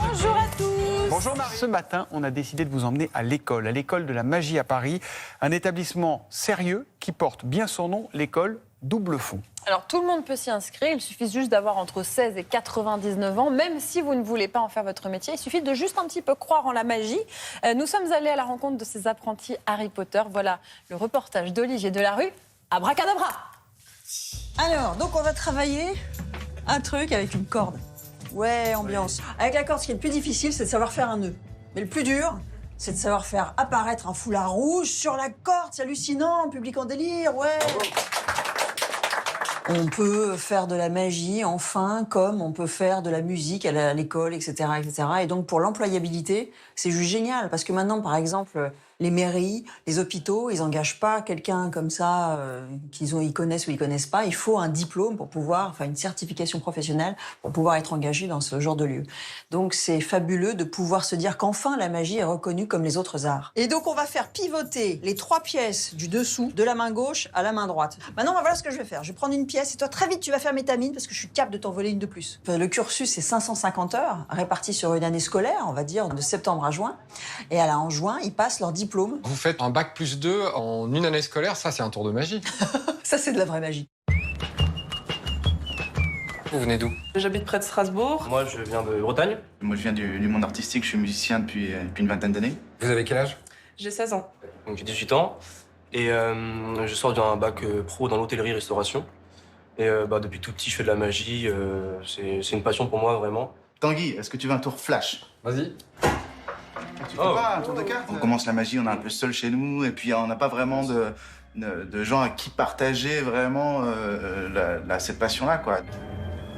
Bonjour à tous. Bonjour Marie. Ce matin, on a décidé de vous emmener à l'école de la magie à Paris, un établissement sérieux qui porte bien son nom, l'école Double Fond. Alors tout le monde peut s'y inscrire, il suffit juste d'avoir entre 16 et 99 ans, même si vous ne voulez pas en faire votre métier, il suffit de juste un petit peu croire en la magie. Nous sommes allés à la rencontre de ces apprentis Harry Potter. Voilà le reportage d'Olivier Delarue. Abracadabra. Alors, donc on va travailler un truc avec une corde. Ouais, ambiance. Avec la corde, ce qui est le plus difficile, c'est de savoir faire un nœud. Mais le plus dur, c'est de savoir faire apparaître un foulard rouge sur la corde. C'est hallucinant, public en délire, ouais. On peut faire de la magie, enfin, comme on peut faire de la musique à l'école, etc., etc. Et donc, pour l'employabilité, c'est juste génial. Parce que maintenant, par exemple, les mairies, les hôpitaux, ils n'engagent pas quelqu'un comme ça, ils connaissent ou ils connaissent pas. Il faut un diplôme pour pouvoir, enfin, une certification professionnelle pour pouvoir être engagé dans ce genre de lieu. Donc, c'est fabuleux de pouvoir se dire qu'enfin, la magie est reconnue comme les autres arts. Et donc, on va faire pivoter les 3 pièces du dessous, de la main gauche à la main droite. Maintenant, voilà ce que je vais faire. Je vais prendre une pièce et toi, très vite, tu vas faire métamine parce que je suis capable de t'en voler une de plus. Le cursus, c'est 550 heures réparties sur une année scolaire, on va dire, de septembre à juin. Et en juin, ils passent leur diplôme. Vous faites un bac plus 2 en une année scolaire, ça c'est un tour de magie. Ça, c'est de la vraie magie. Vous venez d'où? J'habite près de Strasbourg. Moi, je viens de Bretagne. Moi, je viens du monde artistique, je suis musicien depuis une vingtaine d'années. Vous avez quel âge? J'ai 16 ans. Donc, j'ai 18 ans. Et je sors d'un bac pro dans l'hôtellerie-restauration. Et depuis tout petit, je fais de la magie. C'est une passion pour moi, vraiment. Tanguy, est-ce que tu veux un tour flash? Vas-y. Tu fais pas un tour de cartes? On commence la magie, on est un peu seul chez nous, et puis on n'a pas vraiment de gens à qui partager vraiment cette passion-là, quoi.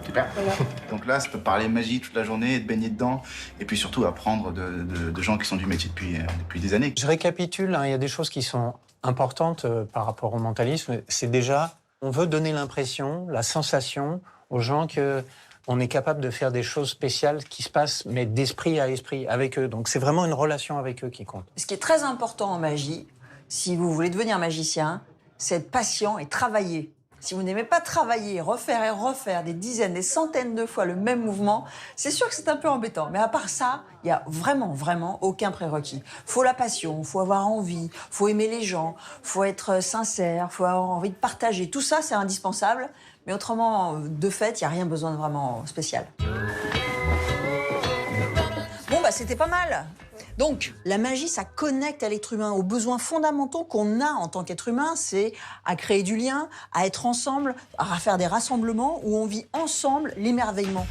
Super. Voilà. Donc là, ça peut parler magie toute la journée, être baigné dedans, et puis surtout apprendre de gens qui sont du métier depuis des années. Je récapitule, il y a des choses qui sont importantes par rapport au mentalisme. C'est déjà, on veut donner l'impression, la sensation aux gens que on est capable de faire des choses spéciales qui se passent, mais d'esprit à esprit, avec eux. Donc c'est vraiment une relation avec eux qui compte. Ce qui est très important en magie, si vous voulez devenir magicien, c'est être patient et travailler. Si vous n'aimez pas travailler, refaire et refaire des dizaines, des centaines de fois le même mouvement, c'est sûr que c'est un peu embêtant. Mais à part ça, il n'y a vraiment aucun prérequis. Faut la passion, faut avoir envie, faut aimer les gens, faut être sincère, faut avoir envie de partager. Tout ça, c'est indispensable. Mais autrement, de fait, il n'y a rien besoin de vraiment spécial. Bon, c'était pas mal. Donc, la magie, ça connecte à l'être humain, aux besoins fondamentaux qu'on a en tant qu'être humain, c'est à créer du lien, à être ensemble, à faire des rassemblements où on vit ensemble l'émerveillement.